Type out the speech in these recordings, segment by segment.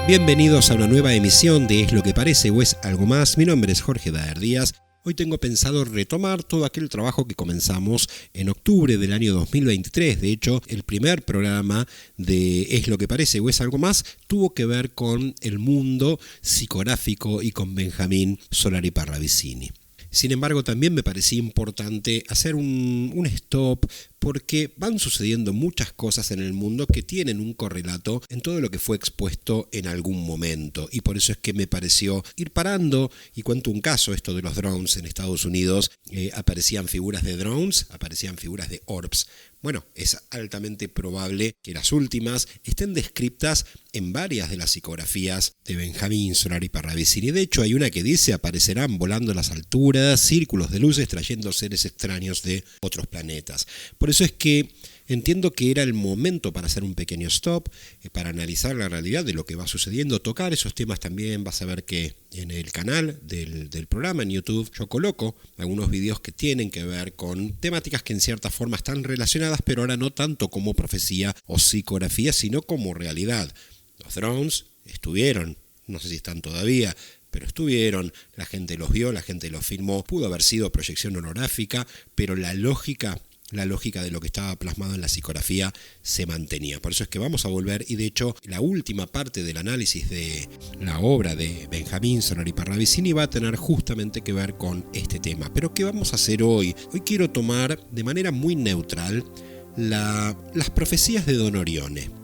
Bienvenidos a una nueva emisión de Es lo que parece o es algo más. Mi nombre es Jorge Daer Díaz. Hoy tengo pensado retomar todo aquel trabajo que comenzamos en octubre del año 2023. De hecho, el primer programa de Es lo que parece o es algo más tuvo que ver con el mundo psicográfico y con Benjamín Solari Parravicini. Sin embargo, también me parecía importante hacer un stop porque van sucediendo muchas cosas en el mundo que tienen un correlato en todo lo que fue expuesto en algún momento. Y por eso es que me pareció ir parando, y cuento un caso, esto de los drones en Estados Unidos. Aparecían figuras de drones, aparecían figuras de orbs. Bueno, es altamente probable que las últimas estén descritas en varias de las psicografías de Benjamín Solari Parravicini. De hecho, hay una que dice: aparecerán volando a las alturas, círculos de luces trayendo seres extraños de otros planetas. Por eso es que entiendo que era el momento para hacer un pequeño stop, para analizar la realidad de lo que va sucediendo, tocar esos temas también. Vas a ver que en el canal del programa en YouTube yo coloco algunos videos que tienen que ver con temáticas que en cierta forma están relacionadas, pero ahora no tanto como profecía o psicografía, sino como realidad. Los drones estuvieron, no sé si están todavía, pero estuvieron, la gente los vio, la gente los filmó. Pudo haber sido proyección holográfica, pero la lógica de lo que estaba plasmado en la psicografía se mantenía. Por eso es que vamos a volver, y de hecho la última parte del análisis de la obra de Benjamín Solari Parravicini va a tener justamente que ver con este tema. Pero ¿qué vamos a hacer hoy? Hoy quiero tomar de manera muy neutral las profecías de Don Orione.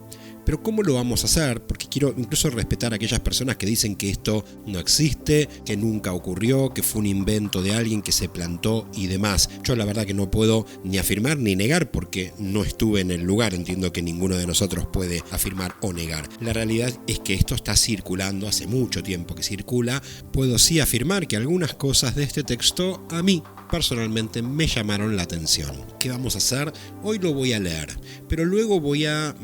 Pero ¿cómo lo vamos a hacer? Porque quiero incluso respetar a aquellas personas que dicen que esto no existe, que nunca ocurrió, que fue un invento de alguien que se plantó y demás. Yo la verdad que no puedo ni afirmar ni negar porque no estuve en el lugar. Entiendo que ninguno de nosotros puede afirmar o negar. La realidad es que esto está circulando, hace mucho tiempo que circula. Puedo sí afirmar que algunas cosas de este texto a mí personalmente me llamaron la atención. ¿Qué vamos a hacer? Hoy lo voy a leer, pero luego voy a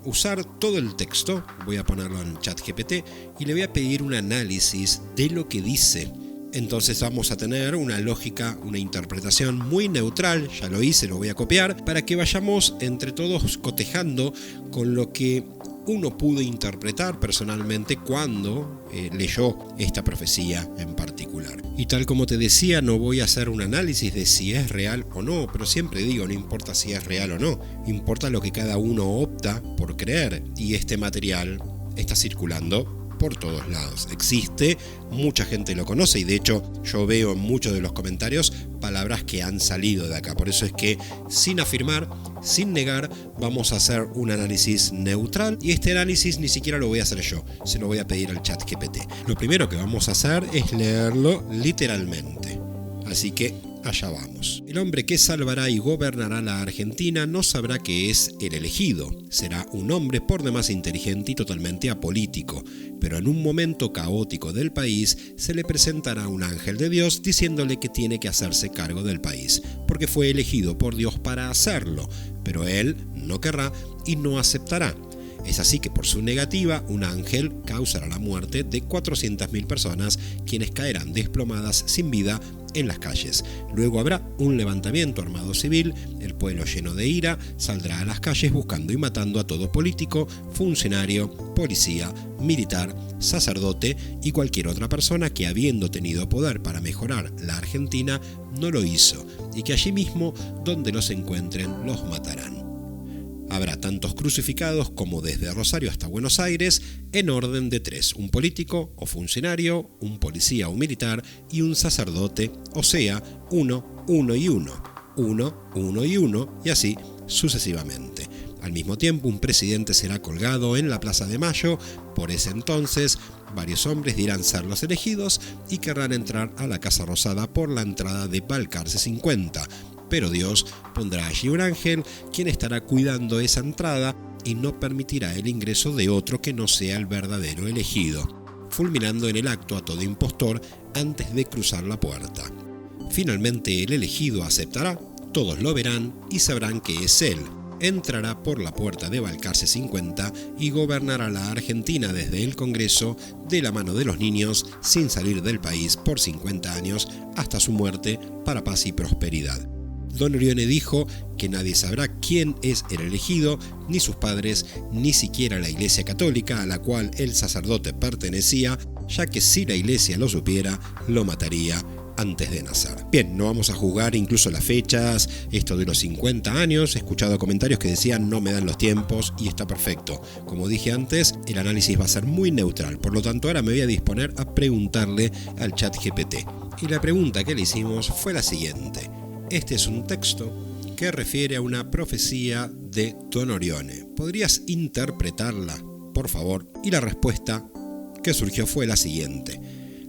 usar todo el texto, voy a ponerlo en ChatGPT y le voy a pedir un análisis de lo que dice. Entonces vamos a tener una lógica, una interpretación muy neutral. Ya lo hice, lo voy a copiar, para que vayamos entre todos cotejando con lo que uno pudo interpretar personalmente cuando leyó esta profecía en particular. Y tal como te decía, no voy a hacer un análisis de si es real o no, pero siempre digo, no importa si es real o no, importa lo que cada uno opta por creer, y este material está circulando por todos lados. Existe, mucha gente lo conoce, y de hecho yo veo en muchos de los comentarios palabras que han salido de acá. Por eso es que, sin afirmar, sin negar, vamos a hacer un análisis neutral, y este análisis ni siquiera lo voy a hacer yo, se lo voy a pedir al ChatGPT. Lo primero que vamos a hacer es leerlo literalmente, así que allá vamos. El hombre que salvará y gobernará la Argentina no sabrá que es el elegido. Será un hombre por demás inteligente y totalmente apolítico, pero en un momento caótico del país se le presentará un ángel de Dios diciéndole que tiene que hacerse cargo del país, porque fue elegido por Dios para hacerlo, pero él no querrá y no aceptará. Es así que por su negativa, un ángel causará la muerte de 400.000 personas, quienes caerán desplomadas sin vida en las calles. Luego habrá un levantamiento armado civil, el pueblo lleno de ira saldrá a las calles buscando y matando a todo político, funcionario, policía, militar, sacerdote y cualquier otra persona que, habiendo tenido poder para mejorar la Argentina, no lo hizo, y que allí mismo, donde los encuentren, los matarán. Habrá tantos crucificados como desde Rosario hasta Buenos Aires, en orden de 3, un político o funcionario, un policía o militar y un sacerdote, o sea, 1, 1 y 1, 1, 1 y 1, y así sucesivamente. Al mismo tiempo, un presidente será colgado en la Plaza de Mayo. Por ese entonces, varios hombres dirán ser los elegidos y querrán entrar a la Casa Rosada por la entrada de Balcarce 50. Pero Dios pondrá allí un ángel, quien estará cuidando esa entrada y no permitirá el ingreso de otro que no sea el verdadero elegido, fulminando en el acto a todo impostor antes de cruzar la puerta. Finalmente el elegido aceptará, todos lo verán y sabrán que es él. Entrará por la puerta de Balcarce 50 y gobernará la Argentina desde el Congreso, de la mano de los niños, sin salir del país por 50 años hasta su muerte, para paz y prosperidad. Don Orione dijo que nadie sabrá quién es el elegido, ni sus padres, ni siquiera la Iglesia Católica a la cual el sacerdote pertenecía, ya que si la Iglesia lo supiera, lo mataría antes de nacer. Bien, no vamos a juzgar incluso las fechas, esto de los 50 años, he escuchado comentarios que decían no me dan los tiempos y está perfecto. Como dije antes, el análisis va a ser muy neutral, por lo tanto ahora me voy a disponer a preguntarle al ChatGPT. Y la pregunta que le hicimos fue la siguiente. Este es un texto que refiere a una profecía de Don Orione. ¿Podrías interpretarla, por favor? Y la respuesta que surgió fue la siguiente.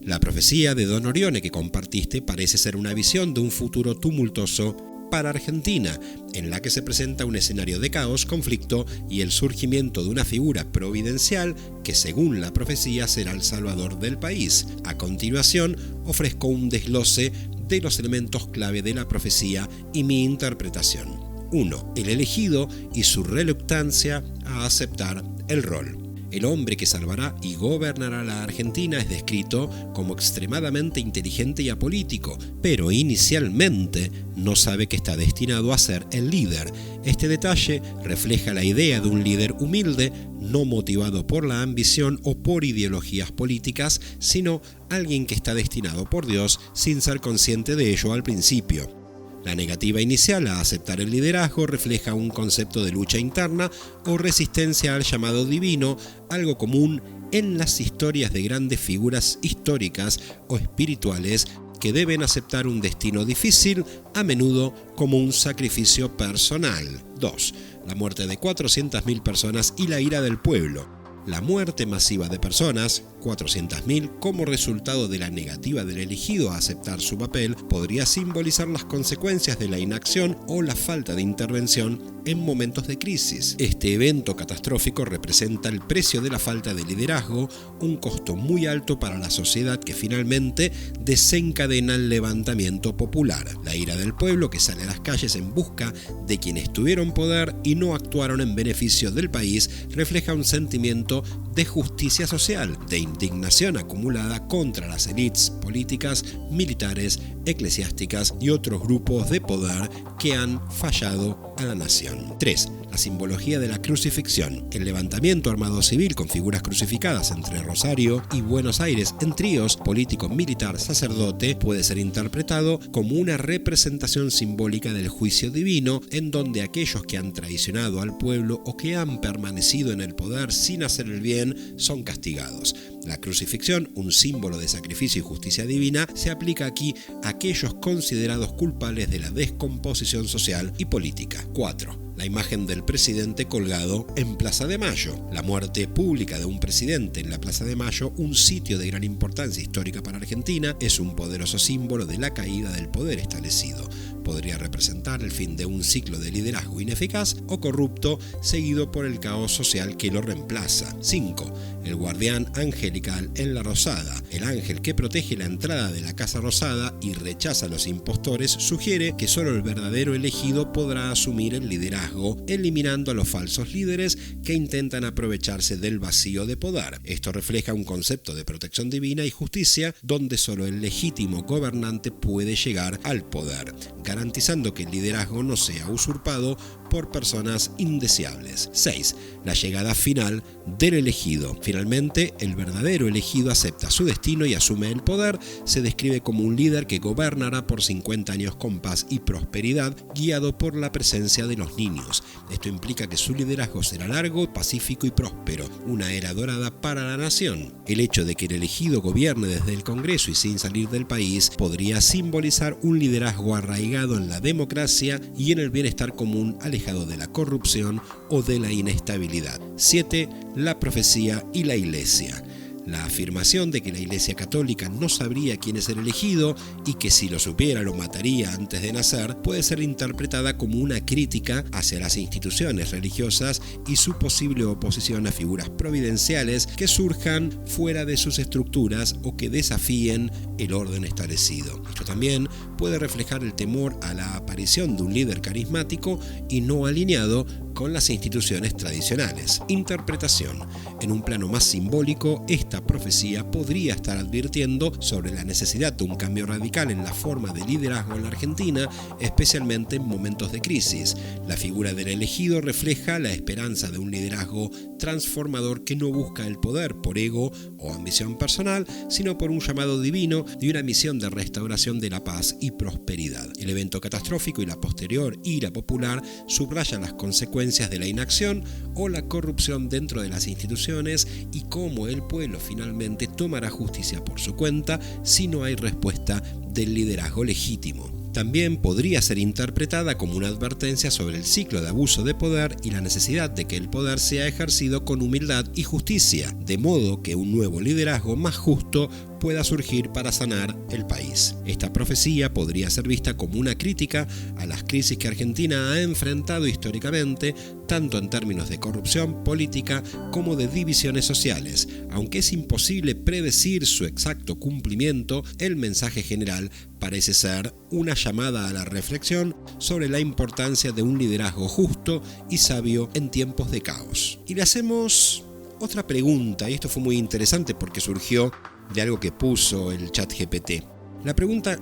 La profecía de Don Orione que compartiste parece ser una visión de un futuro tumultuoso para Argentina, en la que se presenta un escenario de caos, conflicto y el surgimiento de una figura providencial que, según la profecía, será el salvador del país. A continuación, ofrezco un desglose de los elementos clave de la profecía y mi interpretación. 1. El elegido y su reluctancia a aceptar el rol. El hombre que salvará y gobernará la Argentina es descrito como extremadamente inteligente y apolítico, pero inicialmente no sabe que está destinado a ser el líder. Este detalle refleja la idea de un líder humilde, no motivado por la ambición o por ideologías políticas, sino alguien que está destinado por Dios sin ser consciente de ello al principio. La negativa inicial a aceptar el liderazgo refleja un concepto de lucha interna o resistencia al llamado divino, algo común en las historias de grandes figuras históricas o espirituales que deben aceptar un destino difícil, a menudo como un sacrificio personal. 2. La muerte de 400.000 personas y la ira del pueblo. La muerte masiva de personas, 400.000, como resultado de la negativa del elegido a aceptar su papel, podría simbolizar las consecuencias de la inacción o la falta de intervención en momentos de crisis. Este evento catastrófico representa el precio de la falta de liderazgo, un costo muy alto para la sociedad que finalmente desencadena el levantamiento popular. La ira del pueblo que sale a las calles en busca de quienes tuvieron poder y no actuaron en beneficio del país refleja un sentimiento de justicia social, de indignación acumulada contra las élites políticas, militares, eclesiásticas y otros grupos de poder que han fallado a la nación. 3. La simbología de la crucifixión. El levantamiento armado civil con figuras crucificadas entre Rosario y Buenos Aires en tríos político, militar, sacerdote puede ser interpretado como una representación simbólica del juicio divino en donde aquellos que han traicionado al pueblo o que han permanecido en el poder sin hacer el bien son castigados. La crucifixión, un símbolo de sacrificio y justicia divina, se aplica aquí a aquellos considerados culpables de la descomposición social y política. 4. La imagen del presidente colgado en Plaza de Mayo. La muerte pública de un presidente en la Plaza de Mayo, un sitio de gran importancia histórica para Argentina, es un poderoso símbolo de la caída del poder establecido. Podría representar el fin de un ciclo de liderazgo ineficaz o corrupto, seguido por el caos social que lo reemplaza. 5. El guardián angelical en la Rosada. El ángel que protege la entrada de la Casa Rosada y rechaza a los impostores sugiere que solo el verdadero elegido podrá asumir el liderazgo, eliminando a los falsos líderes que intentan aprovecharse del vacío de poder. Esto refleja un concepto de protección divina y justicia donde solo el legítimo gobernante puede llegar al poder, garantizando que el liderazgo no sea usurpado por personas indeseables. 6. La llegada final del elegido. Finalmente, el verdadero elegido acepta su destino y asume el poder. Se describe como un líder que gobernará por 50 años con paz y prosperidad, guiado por la presencia de los niños. Esto implica que su liderazgo será largo, pacífico y próspero, una era dorada para la nación. El hecho de que el elegido gobierne desde el Congreso y sin salir del país podría simbolizar un liderazgo arraigado en la democracia y en el bienestar común, alejado de la corrupción o de la inestabilidad. 7. La profecía y la Iglesia. La afirmación de que la Iglesia Católica no sabría quién es el elegido y que si lo supiera lo mataría antes de nacer puede ser interpretada como una crítica hacia las instituciones religiosas y su posible oposición a figuras providenciales que surjan fuera de sus estructuras o que desafíen el orden establecido. Esto también puede reflejar el temor a la aparición de un líder carismático y no alineado con las instituciones tradicionales. Interpretación. En un plano más simbólico, esta profecía podría estar advirtiendo sobre la necesidad de un cambio radical en la forma de liderazgo en la Argentina, especialmente en momentos de crisis. La figura del elegido refleja la esperanza de un liderazgo transformador que no busca el poder por ego o ambición personal, sino por un llamado divino y una misión de restauración de la paz y prosperidad. El evento catastrófico y la posterior ira popular subrayan las consecuencias de la inacción o la corrupción dentro de las instituciones y cómo el pueblo finalmente tomará justicia por su cuenta si no hay respuesta del liderazgo legítimo. También podría ser interpretada como una advertencia sobre el ciclo de abuso de poder y la necesidad de que el poder sea ejercido con humildad y justicia, de modo que un nuevo liderazgo más justo pueda surgir para sanar el país. Esta profecía podría ser vista como una crítica a las crisis que Argentina ha enfrentado históricamente, tanto en términos de corrupción política como de divisiones sociales. Aunque es imposible predecir su exacto cumplimiento, el mensaje general parece ser una llamada a la reflexión sobre la importancia de un liderazgo justo y sabio en tiempos de caos. Y le hacemos otra pregunta, y esto fue muy interesante porque surgió de algo que puso el ChatGPT.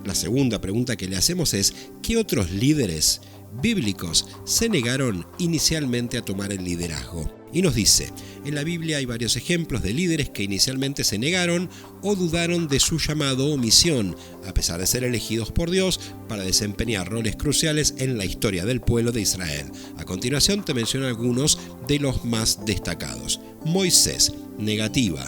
La segunda pregunta que le hacemos es: ¿qué otros líderes bíblicos se negaron inicialmente a tomar el liderazgo? Y nos dice: en la Biblia hay varios ejemplos de líderes que inicialmente se negaron o dudaron de su llamado o misión, a pesar de ser elegidos por Dios para desempeñar roles cruciales en la historia del pueblo de Israel. A continuación te menciono algunos de los más destacados. Moisés, negativa.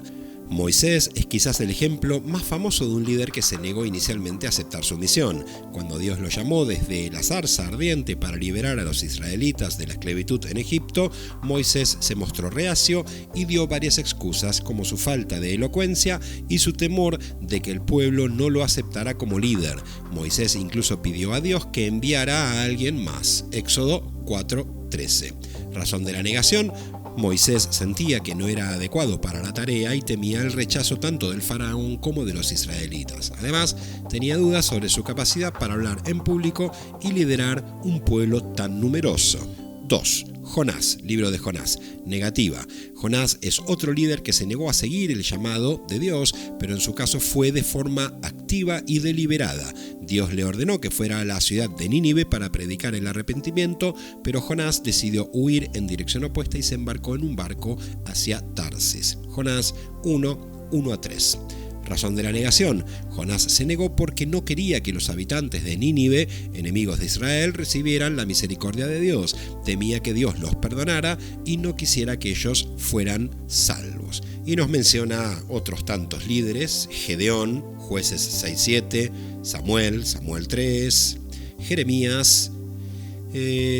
Moisés es quizás el ejemplo más famoso de un líder que se negó inicialmente a aceptar su misión. Cuando Dios lo llamó desde la zarza ardiente para liberar a los israelitas de la esclavitud en Egipto, Moisés se mostró reacio y dio varias excusas, como su falta de elocuencia y su temor de que el pueblo no lo aceptara como líder. Moisés incluso pidió a Dios que enviara a alguien más. Éxodo 4:13. Razón de la negación: Moisés sentía que no era adecuado para la tarea y temía el rechazo tanto del faraón como de los israelitas. Además, tenía dudas sobre su capacidad para hablar en público y liderar un pueblo tan numeroso. 2. Jonás, libro de Jonás, negativa. Jonás es otro líder que se negó a seguir el llamado de Dios, pero en su caso fue de forma activa y deliberada. Dios le ordenó que fuera a la ciudad de Nínive para predicar el arrepentimiento, pero Jonás decidió huir en dirección opuesta y se embarcó en un barco hacia Tarsis. Jonás 1:1-3. Razón de la negación: Jonás se negó porque no quería que los habitantes de Nínive, enemigos de Israel, recibieran la misericordia de Dios. Temía que Dios los perdonara y no quisiera que ellos fueran salvos. Y nos menciona otros tantos líderes: Gedeón, Jueces 6:7, Samuel 3, Jeremías,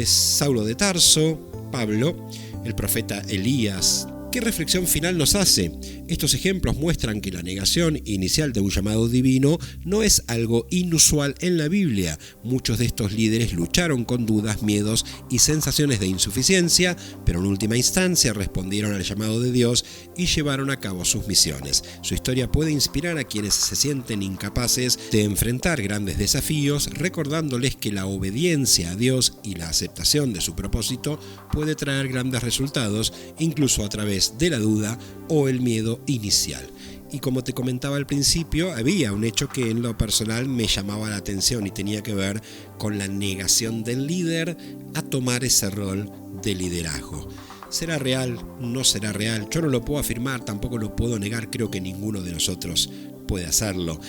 Saulo de Tarso, Pablo, el profeta Elías. ¿Qué reflexión final nos hace? Estos ejemplos muestran que la negación inicial de un llamado divino no es algo inusual en la Biblia. Muchos de estos líderes lucharon con dudas, miedos y sensaciones de insuficiencia, pero en última instancia respondieron al llamado de Dios y llevaron a cabo sus misiones. Su historia puede inspirar a quienes se sienten incapaces de enfrentar grandes desafíos, recordándoles que la obediencia a Dios y la aceptación de su propósito puede traer grandes resultados, incluso a través de la duda o el miedo inicial. Y como te comentaba al principio, había un hecho que en lo personal me llamaba la atención y tenía que ver con la negación del líder a tomar ese rol de liderazgo. ¿Será real? ¿No será real? Yo no lo puedo afirmar, tampoco lo puedo negar, creo que ninguno de nosotros puede hacerlo.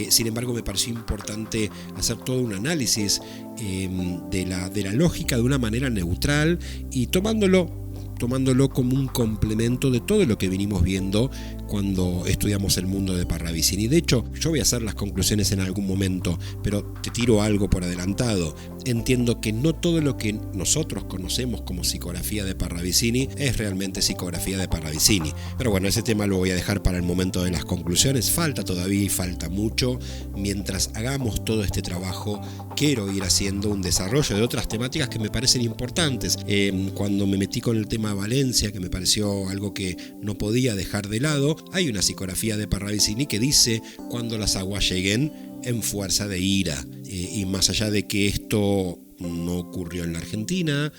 Sin embargo, me pareció importante hacer todo un análisis de la lógica de una manera neutral y tomándolo como un complemento de todo lo que venimos viendo cuando estudiamos el mundo de Parravicini. De hecho, yo voy a hacer las conclusiones en algún momento, pero te tiro algo por adelantado. Entiendo que no todo lo que nosotros conocemos como psicografía de Parravicini es realmente psicografía de Parravicini. Pero bueno, ese tema lo voy a dejar para el momento de las conclusiones. Falta todavía y falta mucho. Mientras hagamos todo este trabajo, quiero ir haciendo un desarrollo de otras temáticas que me parecen importantes. Cuando me metí con el tema Valencia, que me pareció algo que no podía dejar de lado, hay una psicografía de Parravicini que dice: cuando las aguas lleguen en fuerza de ira. Y más allá de que esto no ocurrió en la Argentina,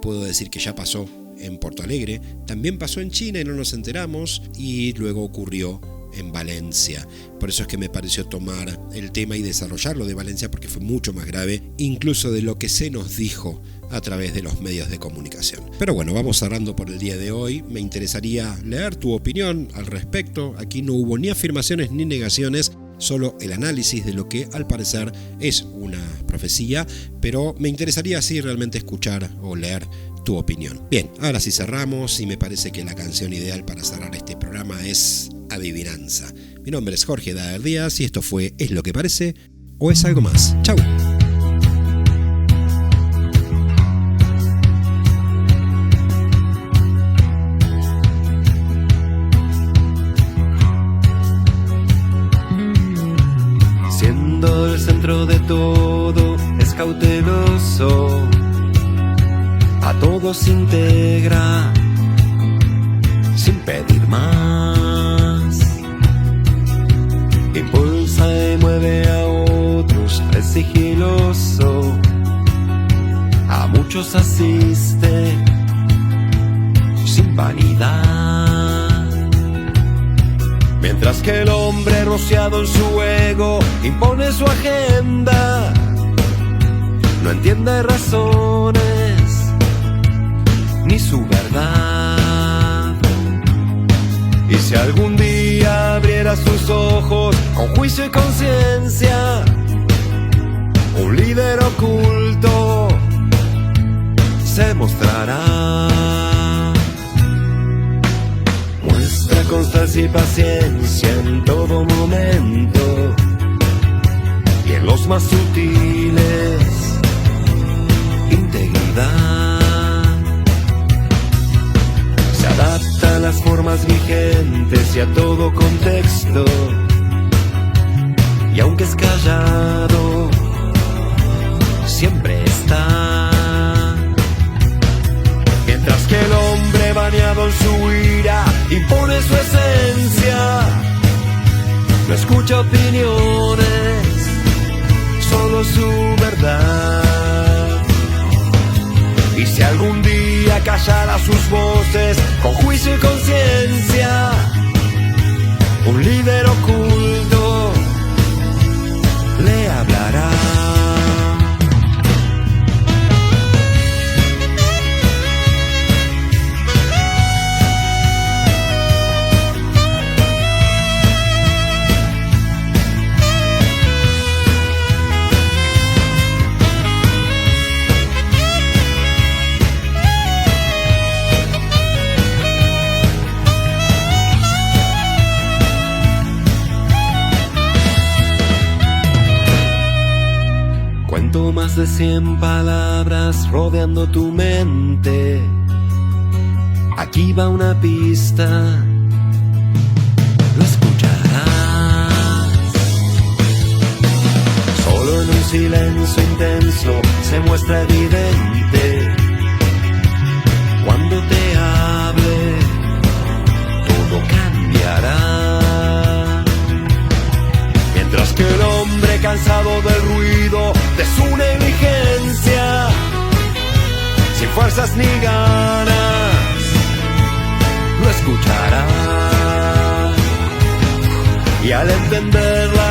puedo decir que ya pasó en Porto Alegre, también pasó en China y no nos enteramos, y luego ocurrió en Valencia. Por eso es que me pareció tomar el tema y desarrollarlo de Valencia, porque fue mucho más grave incluso de lo que se nos dijo a través de los medios de comunicación. Pero bueno, vamos cerrando por el día de hoy. Me interesaría leer tu opinión al respecto. Aquí no hubo ni afirmaciones ni negaciones, solo el análisis de lo que al parecer es una profecía, pero me interesaría así realmente escuchar o leer tu opinión. Bien, ahora sí cerramos y me parece que la canción ideal para cerrar este programa es Adivinanza. Mi nombre es Jorge Daer Díaz y esto fue ¿Es lo que parece o es algo más? Chau. Siendo el centro de todo, es cauteloso, a todos integra, sin pedir más. Impulsa y mueve a otros, es sigiloso, a muchos asiste, sin vanidad. Mientras que el hombre rociado en su ego impone su agenda, no entiende razones ni su verdad. Y si algún día abriera sus ojos con juicio y conciencia, un líder oculto se mostrará. Muestra constancia y paciencia en todo momento, y en los más sutiles, integridad. Se adapta a las formas vigentes y a todo contexto, y aunque es callado, siempre está. Mientras que el hombre bañado en su ira impone su esencia, no escucha opiniones, solo su verdad. Y si algún día callara sus voces con juicio y conciencia, un líder oculto le hablará. Más de 100 palabras rodeando tu mente. Aquí va una pista, lo escucharás. Solo en un silencio intenso se muestra evidente. Cuando te hable, todo cambiará. Mientras que el hombre cansado del ruido de su negligencia, sin fuerzas ni ganas, lo escuchará. Y al entender la